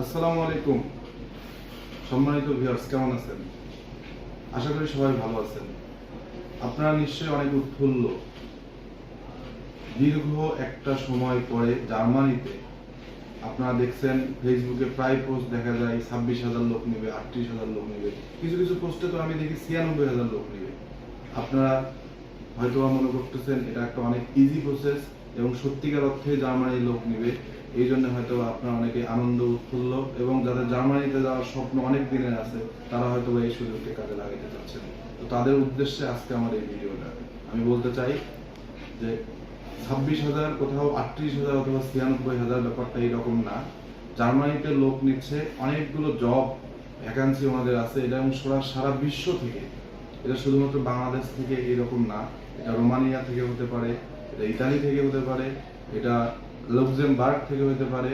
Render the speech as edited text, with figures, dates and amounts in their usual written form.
আসসালামু আলাইকুম। সম্মানিত ভিউয়ার্স, কেমন আছেন? আশা করি সবাই ভালো আছেন। আপনারা নিশ্চয়ই অনেক উৎফুল্ল। দীর্ঘ একটা সময় পরে জার্মানিতে আপনারা দেখছেন ফেসবুকে প্রায় পোস্ট দেখা যায় 26,000 লোক নেবে, 38,000 লোক নেবে। কিছু কিছু পোস্টে তো আমি দেখি 96,000 লোক নেবে। আপনারা হয়তো মনে করতেছেন এটা একটা অনেক ইজি প্রসেস এবং সত্যিকার অর্থে জার্মানির লোক নেবে। এই জন্য হয়তো আপনারা অনেকে আনন্দ উৎফুল্ল এবং যাদের জার্মানিতে যাওয়ার স্বপ্ন অনেক দিনের আছে তারা হয়তো এই সুযোগকে কাজে লাগাতে চাচ্ছেন। তো তাদের উদ্দেশ্যে আজকে আমার এই ভিডিওটা। আমি বলতে চাই যে 26,000 কোথাও 38,000 অথবা 96,000 ব্যাপারটা এইরকম না। জার্মানিতে লোক নিচ্ছে, অনেকগুলো জব ভ্যাকান্সি ওনাদের আছে। এটা এবং সারা বিশ্ব থেকে, এটা শুধুমাত্র বাংলাদেশ থেকে এরকম না। এটা রোমানিয়া থেকে হতে পারে, এটা ইতালি থেকে হতে পারে, এটা লুক্সেমবার্গ থেকে হতে পারে,